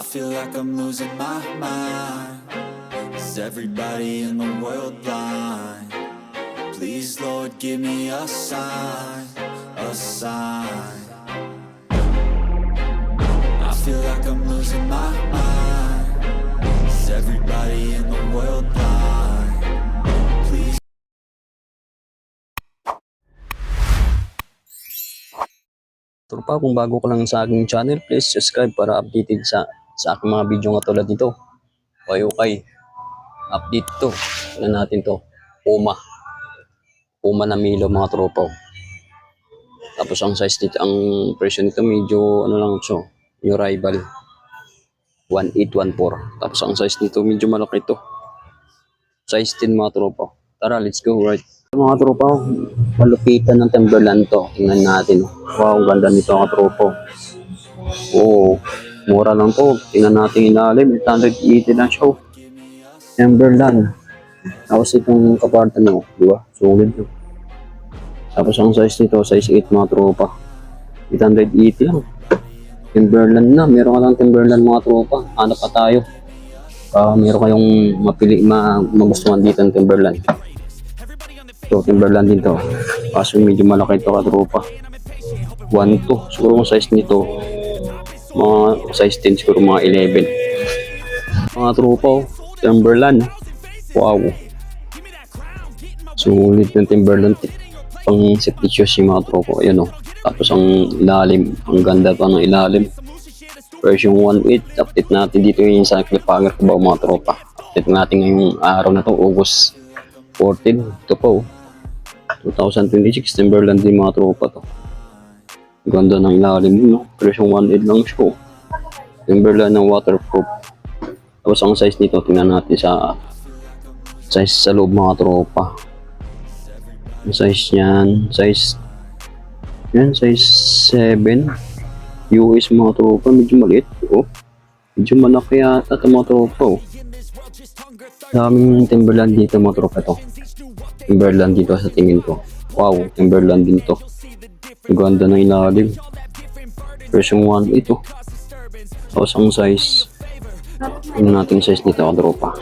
I feel like I'm losing my mind. Is everybody in the world blind? Please, Lord, give me a sign, a sign. I feel like I'm losing my mind. Is everybody in the world blind? Please. Tropa, kung bago ka lang sa aking channel, please subscribe para updated sa aking mga video nga tulad nito. Okay, update to. Tignan natin to. Puma na Milo mga tropa. Tapos ang size nito, ang presyo nito medyo ano lang ito, yung rival 1814. Tapos ang size nito medyo malaki ito. Size 10 mga tropa. Tara, let's go, right? Mga tropa, malupitan ng Timberland to. Tingnan natin. Wow, ganda nito mga tropa. Oo, mura lang to. Tingnan natin ilalim. 880 lang siya. Timberland. Tapos itong kapartan nyo, di ba? Solid to. Tapos ang size nito, size 8 mga tropa. 880 lang. Timberland na. Meron ka lang Timberland mga tropa. Hanap pa tayo. Meron kayong magustuhan dito ng Timberland. So, Timberland din to. Kaso medyo malaki ito katropa. 1 to. Siguro yung size nito, mga size 10, siguro mga 11. Mga tropa, Timberland. Wow. Sulit yung Timberland. Pang safety shoes yung mga tropa. Ayan o. Tapos ang ilalim. Ang ganda pa ng ilalim. Version 1.8. Update natin dito yung sa Cliffhanger ko ba mga tropa. Update natin ngayong araw na to, August 14. Ito po. 2026 Timberland din mga tropa to. Ganda ng ilalim no. Version 1.8 lang siya. Timberland ng waterproof. Tapos ang size nito, tingnan natin sa size sa loob mga tropa. Ang size niyan, size 7 US mga tropa, medyo maliit. Oh, medyo malaki yata ito mga tropa. Oh. Daming Timberland dito mga tropa to. Timberland dito sa tingin ko. Wow, Timberland din to. Ganda ng ilalim. Version 1 ito. Tapos ang size. Tingnan natin size nito mga tropa.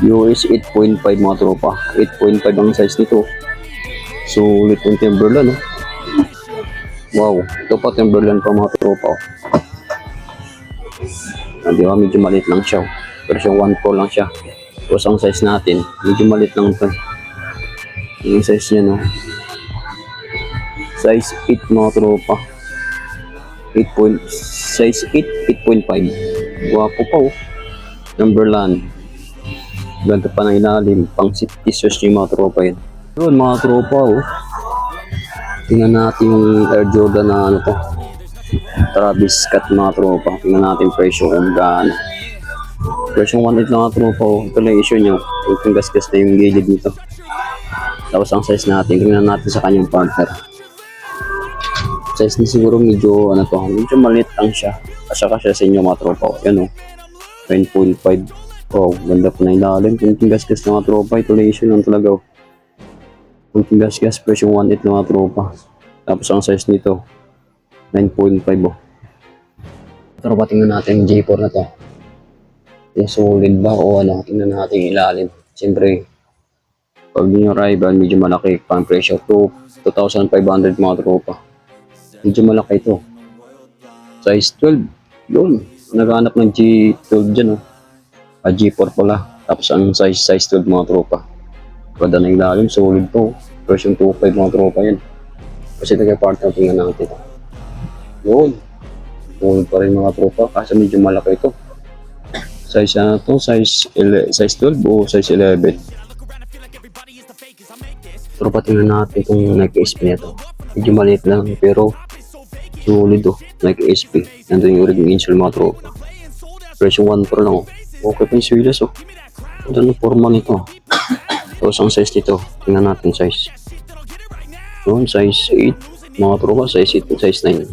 US 8.5 mga tropa. 8.5 ang size nito. Sulit yung Timberland. Oh. Wow, ito pa Timberland pa mga tropa. Di ba, medyo maliit lang siya. Version 1 Pro lang siya. Tapos ang size natin, medyo maliit lang ito. Yung size niya, no? Size 8 mga tropa. Size 8, 8.5. Guwapo pa oh. Timberland. Ganda pa ng ilalim. Pang safety shoes yung mga tropa yan. Yun mga tropa oh. Tingnan natin yung Air Jordan na ano to. Travis Scott mga tropa. Tingnan natin presyo kung gaano. Version 1.8 lang mga tropa. Ito lang yung issue nyo. Yung gas-gas na yung gilid nito. Tapos ang size natin. Tingnan natin sa kanyang partner. Size niya siguro medyo ano to. Medyo maliit lang siya. Kasya sa inyo mga tropa. Yan o. 9.5. Wow. Ganda po na ilalim. Yung gas-gas na mga tropa. Ito lang yung issue lang talaga o. Yung gas-gas version 1.8 na mga tropa. Tapos ang size nito 9.5 oh. Tropa, tingnan natin yung J4 na to. Yung solid ba o ano. Tingnan natin yung ilalim. Siyempre pag yung rival medyo malaki pang presyo to 2,500 mga tropa. Medyo malaki ito. Size 12. Yun. Naghanap ng G12 dyan oh. G4 pala. Tapos ang size 12 mga tropa. Ganda na ilalim, solid to. Version 2.5 mga tropa yan. Kasi nagka-partner tingnan natin. Yun. Solid pa rin mga tropa. Kasi medyo malaki ito. Size na to, size 12 o size 11. Tropa, tingnan natin itong Nike SP na to. Medyo maliit lang pero solid oh. Nike SP. Nandun yung original insole mga tropa. Version 1 Pro lang oh. Okay pa yung swilas oh. Ganda ng forma nito. Tapos ang size nito, tingnan natin size. Yun, size 8, mga tropa, size 8, size 9.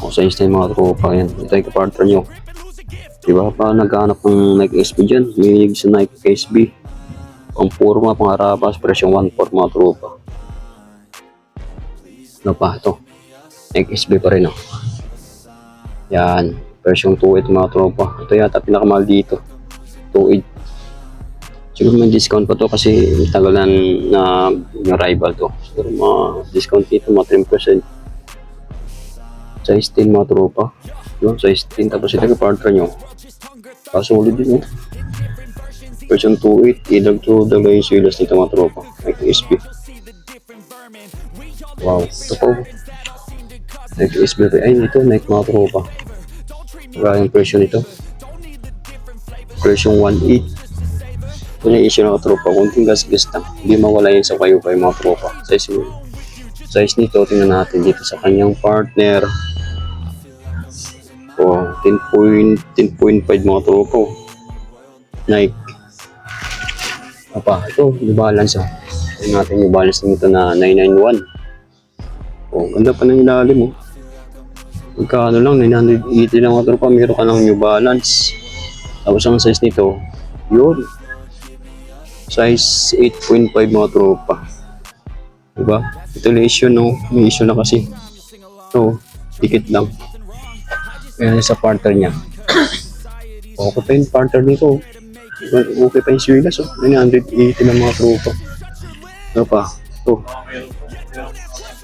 O, size 9 mga tropa, yan. Ito yung kapartner nyo. Diba pa naghanap ng Nike SB dyan? May sa Nike SB. Pang forma, pang harapas, presyo 1.4 mga tropa. Ano pa ito? Nike SB pa rin o. Yan, version 2.8 mga tropa. Ito yata pinakamahal dito. 2.8. Siguro may discount pa to kasi tagalan na yung rival to. Siguro mga discount dito, mga 10%. Size 10 mga tropa. Yun, size 10. Tapos ito yung partner nyo. Solid din eh. Version 2.8. Idag to dagay yung silas nito mga tropa. Nike SB. Wow. Ito po. Nike SB. Ay, ito. Nike mga tropa. Magkano yung presyo nito? Presyo 1.8. Ito na issue ng tropa. Kunting gas-gas lang. Hindi mawala yun sa kayo pa yung mga tropa. Size nito, tingnan natin dito sa kanyang partner. Oh, 10.5 mga tropa. Nike. Apa, ito, yung balance. Tingnan natin yung balance nito na 991. Oh, ganda pa ng ilalim. Oh. Magkano lang, 980 lang mga tropa. Meron ka ng New Balance. Tapos ang size nito, yun. Size 8.5 mga tropa. Diba? Ito na issue, no? May issue na kasi. So, tikit lang. Ayan sa partner niya. Okay pa yung partner nito. Okay pa yung swigas, oh. 980 na mga tropa. Ano pa? Ito.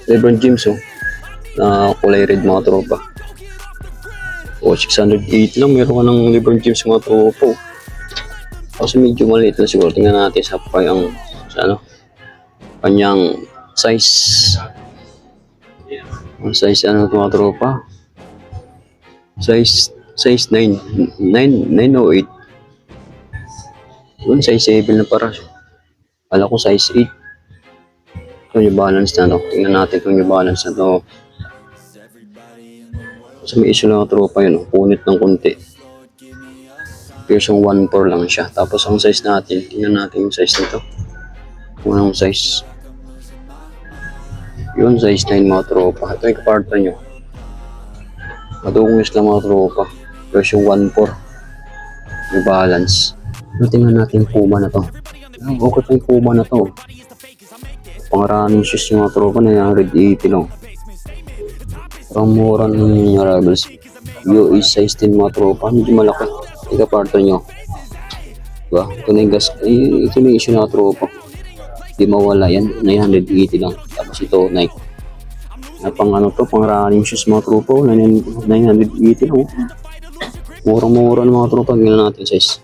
LeBron James, oh. Na kulay red mga tropa. O, 680 lang. Meron ka ng LeBron James mga tropa, oh. Kasi medyo maliit na siguro. Tingnan natin sa kanyang size. Ang size ano ito mga tropa? Size 908. Yun, size 7 na para. Kala ko size 8. Ito yung balance na to. Tingnan natin ito yung balance na to. Kasi may issue lang ang tropa yun. Punit ng konti. Version 1.4 lang siya. Tapos ang size natin, tingnan natin yung size nito. Unang size. Yun, size 9 mga tropa. Ito yung kaparta nyo. Madungis lang mga tropa. Version 1.4. Yung balance. Tingnan natin yung Puma na to. Okay pa yung Puma na to. Pang-running shoes yung mga tropa na 180 lang. Parang mura ng Rivals. Yo is size 10 mga tropa. Medyo malaki. Ika partner nyo. Diba? Ito na yung gas. Ito na yung issue na tropa. Di mawala yan. 980 lang. Tapos ito Nike. Na pang ano to. Pang running shoes mga tropa. 980 lang. Mura-mura ng mga tropa. Gano'n natin size.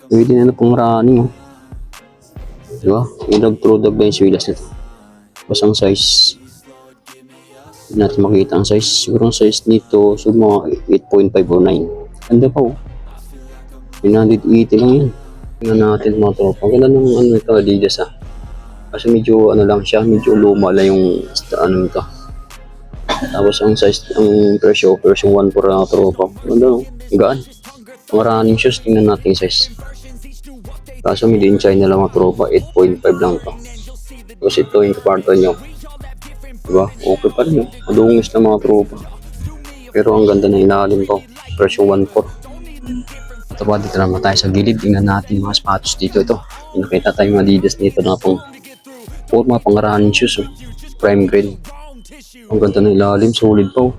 Pwede na pang running. Diba? Yung nag-product ba yung swilas nito. Tapos ang size. Hindi natin makita ang size. Siguro ang size nito. So mga 8.5 o 9. Ganda pa, oh. 980 lang yan. Tingnan natin mga tropa. Ganda ng ano ito, Adidas, ah. Kasi medyo ano lang siya, medyo luma lang yung ano ito. Tapos ang size, ang presyo, version 1 for mga tropa. Ganda, oh. Gaan. Mga running shoes, tingnan natin yung size. Kaso made in China lang mga tropa, 8.5 lang ito. Tapos ito yung kaparto nyo. Diba? Okay pa rin, oh. Madungis na mga tropa. Pero ang ganda na ilalim ko. Version 1.4. Ito ba, dito naman tayo sa gilid. Tingnan natin mga sapatos dito. Ito. Nakita tayo mga Adidas dito na pang forma, pang running shoes. Oh. Prime green. Ang ganda na ilalim. Solid pa. Oh.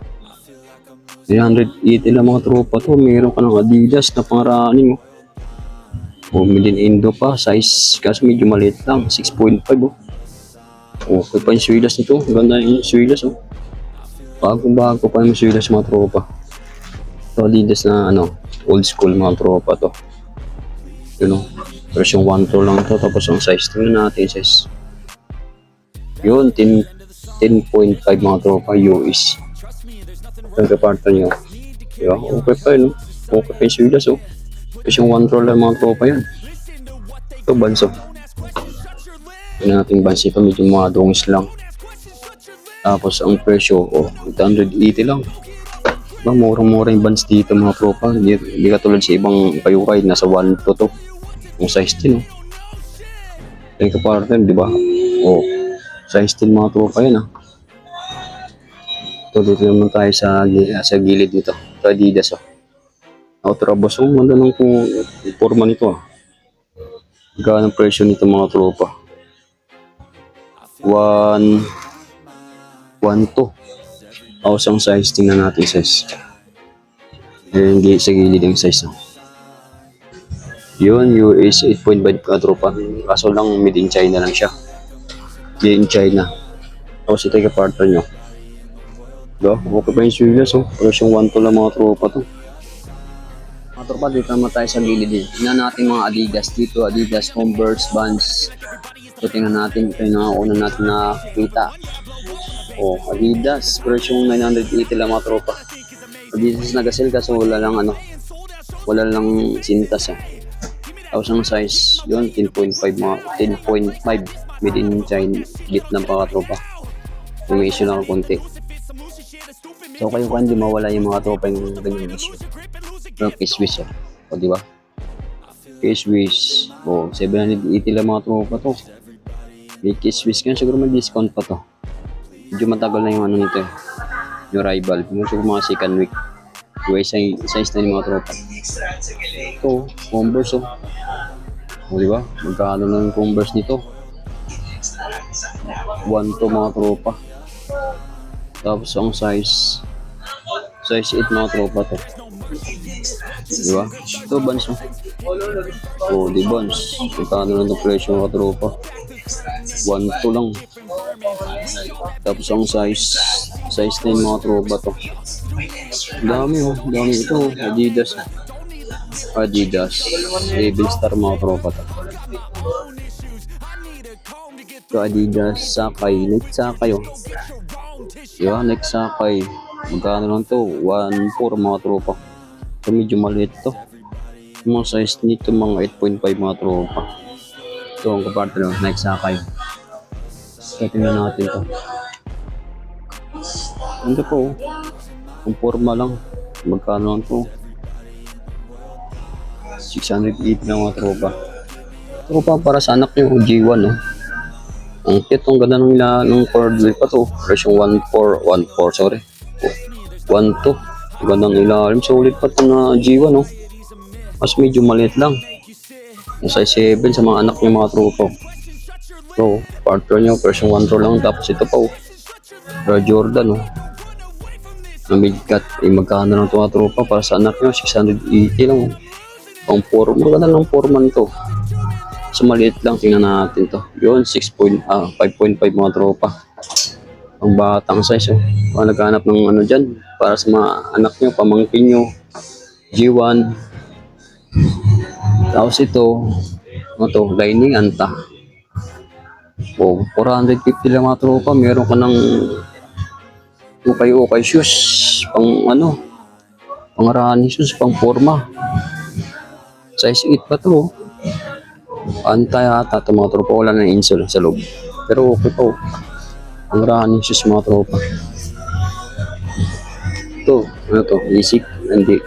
380 lang mga tropa to. Meron ka ng Adidas na pang running. Oh. Made in Indo pa. Size kasi medyo maliit lang. 6.5. Oh. Okay pa yung swilas nito. Ang ganda yung swilas. Oh. Bagong-bago pa yung swilas mga tropa. Ito Adidas na ano, old school mga tropa to. Yun o, version 1 to lang to. Tapos ang size, tingnan natin size. Yun, 10.5 mga tropa US. Ito yung kaparto nyo. Diba? Okay pa yun, okay pa yung swilas o. Version 1 to lang mga tropa yun. Ito banso. Tingnan natin banso ito, medyo mga dungis lang. Tapos ang presyo, 880 lang. Diba, murang-mura yung bands dito mga tropa. Hindi katulad sa ibang kayukay, nasa 1 to 2. Yung size 10, oh. Yung kapartner, di ba? Oh, size 10 mga tropa yan, ah. Ito, dito naman tayo sa gilid dito. Ito, Adidas, oh. Outrabos, oh. Ganda ng forma nito, ah. Magkano ang presyo nito mga tropa? 1.2. Tapos ang size, tingnan natin size. Yung sa gilid yung size, no? Yun, US 8.5 ka tropa. Kaso lang, made in China lang siya. Made in China. Tapos ito yung partner nyo. Diba? Okay pa yung serious, oh. Pero yung 1 to lang mga tropa to. Mga tropa, dito naman tayo sa gilid din. Tingnan natin mga Adidas dito. Adidas, Converse, Vans. So, tingnan natin. Ito yung nakauna natin na kita. Oh, Adidas. Version 980 lang mga tropa. Adidas nag-sell kasi wala lang wala lang sintas, ah. Tapos ang size yun 10.5 made in China, Vietnam pa tropa. May issue lang konti. So kayo kan di mawala yung mga tropa yung ganyan issue. Pero K-Swiss, o di ba? K-Swiss, 780 lang mga tropa to. May K-Swiss kan siguro may discount pa to. Medyo matagal na yung nito eh. Yung rival, siguro mga second week. Yung size na yung mga tropa. Ito, Converse, o diba? Magkano na yung Converse nito? 1 to mga tropa. Tapos ang size 8 mga tropa to. Diba? Ito Vans, di Vans. Magkano na yung presyo mga tropa? 1 to lang. Tapos ang size na yung mga tropa to. Dami, dami ito. Adidas Level Star mga tropa to. Ito Adidas Sakay, Nike Sakay, diba? Nike Sakay, magkano lang to? 1.4 mga tropa. Ito medyo maliit to. Yung mga size nito mga 8.5 mga tropa. Ito ang kapartner ng Nike Sakay. So tingnan natin to. Ano po, ang forma lang, magkano lang to? 680 lang mga tropa. Tropa para sa anak nyo, G1, no? Ang cute, ang ganda ng cordless pa to. Presyong 1.4, sorry. 1.2. Ang ganda ng ilalim. Sulit pa to na G1, no? Mas medyo maliit lang. Size 7 sa mga anak nyo mga tropa. So, partner nyo, presyong 1.2 lang. Tapos ito pa, Jordan, no? Na mid-cut, magkano lang ito mga tropa para sa anak nyo, 680 lang. Ang forma, maganda lang forma nito. So maliit lang, tingnan natin to. Yun, 5.5 mga tropa. Ang batang size, Kung naghanap ng dyan, para sa mga anak nyo, pamangkin nyo, G1. Tapos ito, lining anta. 450 lang mga tropa. Meron ka ng ukay shoes, pang running shoes, pang forma. Size 8 pa to. Antay ata ito mga tropa. Wala na insole sa loob. Pero okay po. Ang running shoes mga tropa. Ito. Basic. Hindi.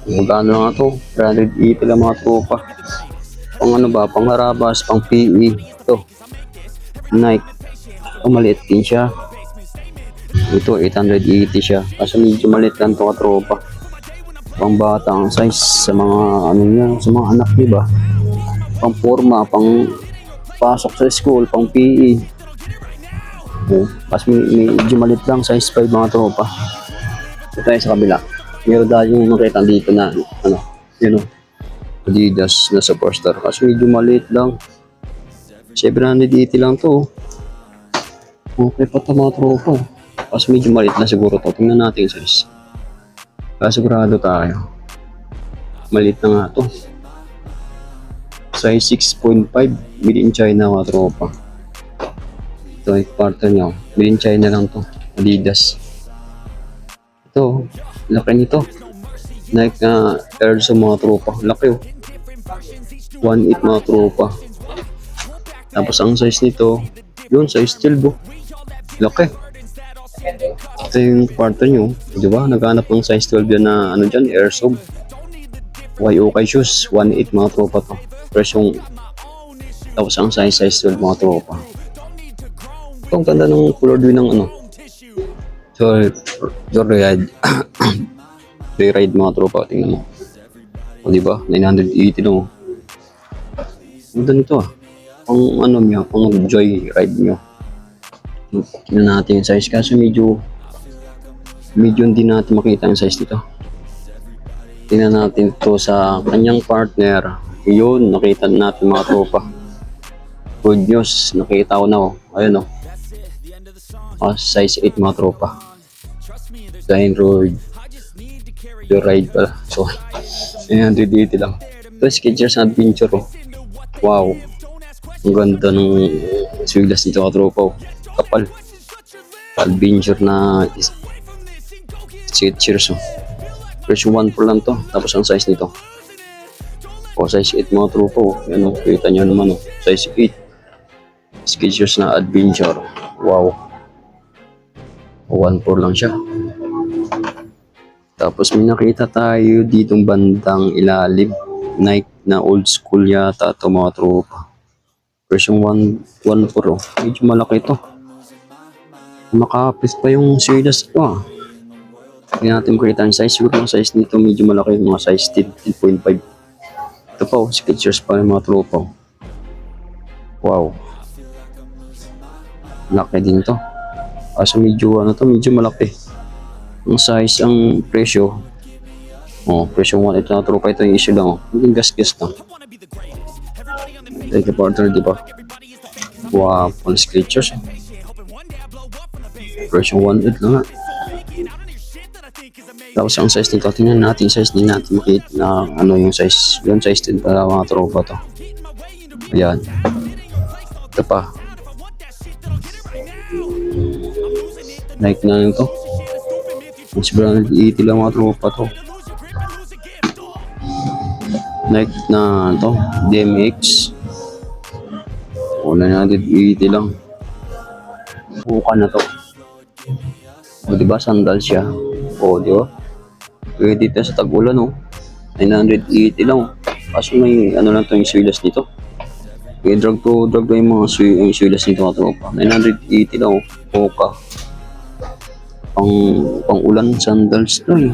Magkano lang ito. 380 lang mga tropa. Pang pang harabas, pang PE. Ito. Nike. Maliit din siya. Ito 880 siya. Kasi medyo maliit lang ito katropa. Pang bata ang size sa mga sa mga anak, diba? Pang forma, pang pasok sa school, pang PE. Mas medyo malit lang, size 5 mga tropa. Ito tayo sa kabila. Meron dahil yung makita dito na Adidas na Superstar. Kasi medyo maliit lang. 780 lang to. Okay pa ito mga tropa. Kasi medyo maliit na siguro to. Tingnan natin yung size. Sigurado tayo. Maliit na nga to. Size 6.5. Made in China mga tropa. Ito ay partner nyo. Made in China lang to. Adidas. Ito. Laki nito. Nike na Air sa mga tropa. Laki 1.8 mga tropa. Tapos ang size nito, yun, size 12. Laki. Ito yung partner nyo, di ba? Naghanap ng size 12 yan na dyan, Airsoft. Okay shoes, 1.8 mga tropa to. Presyong, tapos ang size 12 mga tropa. Ito ang ganda ng color din ng Joyride. Joyride mga tropa, tingnan mo. O di ba? 980 no. Ganda nito Pang nyo, pang Joyride nyo. Tingnan natin yung size kasi medyo hindi natin makita yung size nito. Tingnan natin to sa kanyang partner. Yun, nakita natin mga tropa. Good news, nakita ko na oh. Ayun oh. Size 8 mga tropa. Android. The ride pala. So, ayan, dito lang. Ito, Skechers Adventure oh. Wow. Ang ganda ng swilas nito mga tropa oh. Kapal. Adventure na Skechers oh. Version 1 Pro lang to. Tapos ang size nito. Size 8 mga tropa oh. Yan oh. Kita nyo naman oh. Size 8. Skechers na Adventure. Wow. 1 Pro lang siya. Tapos may nakita tayo ditong bandang ilalim. Nike na old school yata ito mga tropa. Version 1 Pro. Medyo malaki ito. Makapit pa yung swilas ito ah. Hindi natin makita ang size. Siguro yung size nito medyo malaki. Mga size 10.5. Ito pa oh. Skechers pa yung mga tropa. Wow. Laki din to. Kaso medyo ano to. Medyo malaki. Ang size, ang presyo. Presyo 1. Ito na tropa. Ito yung issue lang oh. Hindi gas-gas lang. Like a partner, di ba? Wow. Pang Skechers. Presyo 1.8 lang nga. Tapos ang size nito, tingnan natin yung size din natin makita na ano yung size. Yung size din para mga tropa to. Ayan. Ito pa. Nike na yun to. Mas brand 80 lang mga tropa to. Nike na to. DMX. Wala na din 80 lang. Buka na to. O diba sandal siya. O diba? Pwede dito sa tag-ulan oh. 980 lang oh. Kaso may ano lang to yung swilas nito. May drag to yung mga swilas nito mga tropa. 980 lang oh. Buka. Pang ulan sandals to eh.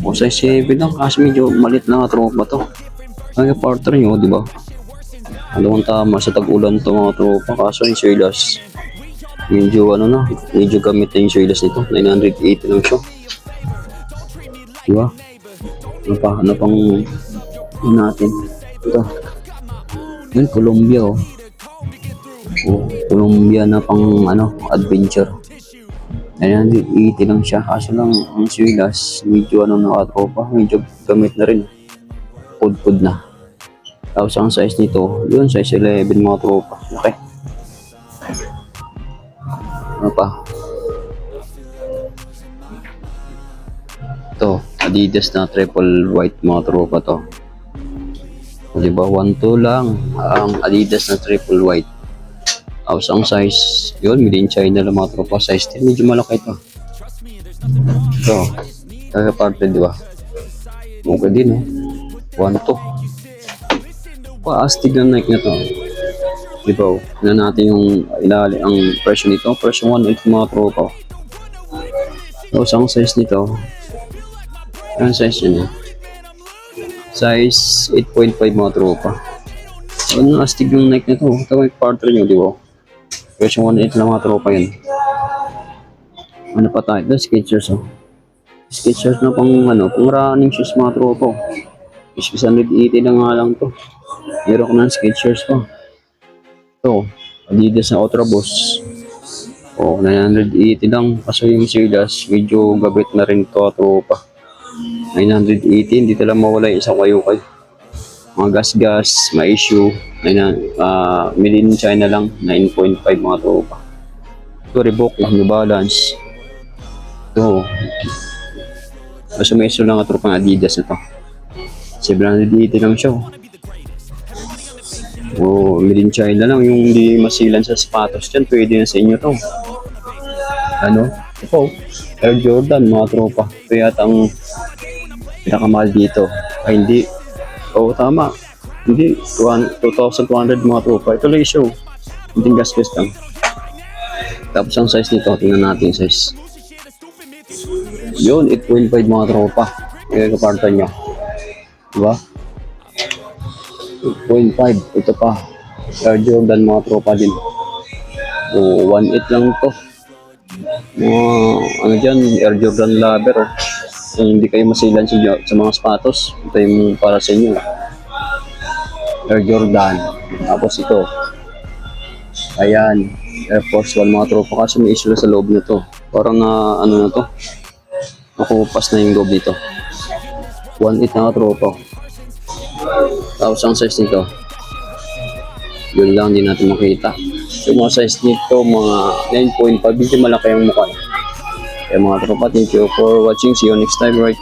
O size 7 lang. Kasi medyo malit lang mga tropa to. Ay partner nyo diba? Ano ang tama sa tag-ulan to mga tropa. Kaso yung swilas medyo ano na, medyo gamit na yung swilas nito. 980 lang siya. Diba? Ano pang natin? Ito. Yun, Columbia oh. Columbia na pang ano, adventure. 980 lang siya. Kaso lang ang swilas, medyo ano na katropa. Medyo gamit na rin. Pud na. Tapos ang size nito, yun, size 11 mga tropa. Okay. Ano pa? Ito, Adidas na triple white mga tropa to. O diba, 1-2 lang ang Adidas na triple white. Tapos ang size, yun, made in China lang mga tropa. Size 10, medyo malaki ito. Ito, kaya parte diba? Okay din, 1-2. Astig na Nike na to. Diba, na natin yung ilalim, ang presyo nito. Presyo 1.8 mga tropa. Tapos ang size nito, ang size yun size 8.5 mga tropa. Ano astig yung Nike na to. Ito yung partner nyo, diba? Presyo 1.8 lang mga tropa yun. Ano pa tayo? Ito, Skechers oh. Skechers na pang ano, pang running shoes mga tropa. 680 na nga lang to. Meron ko ng Skechers pa. Ito, Adidas na Ultra Boost. 980 lang. Kaso yung swilas, medyo gabit na rin to, tropa. 980, hindi talaga mawala yung isang kayukay. Mga gas-gas, may issue. Made in China lang, 9.5 mga tropa. Ito, Reebok, New Balance. Ito. Kaso may issue lang ang tropang Adidas na to. 780 lang siya. Made in China lang, yung hindi masilan sa sapatos dyan, pwede na sa inyo to. Ano? Ito, Air Jordan, mga tropa. Ito yata ang pinakamahal dito. Ay, hindi. Tama. Hindi, 2,200 mga tropa. Ito lang show. Hindi gas-gas lang. Tapos ang size nito, tingnan natin yung size. Yun, 8.5 mga tropa. Yung kaparta nyo. Diba? 8.5. Ito pa. Air Jordan mga tropa din. 1.8 lang to. Ano dyan, Air Jordan lover oh. Kung hindi kayo masilan sa mga sapatos, ito yung para sa inyo. Air Jordan. Tapos ito. Ayan. Air Force 1 mga tropa. Kaso may issue sa loob nito. Parang ano na to. Nakupas na yung loob dito. 1.8 na tropa. Tapos ang size nito. Yun lang, hindi natin makita. Yung mga size nito, mga 9.5. Hindi malaki ang mukha. Kaya mga tropa, thank you for watching. See you next time, right?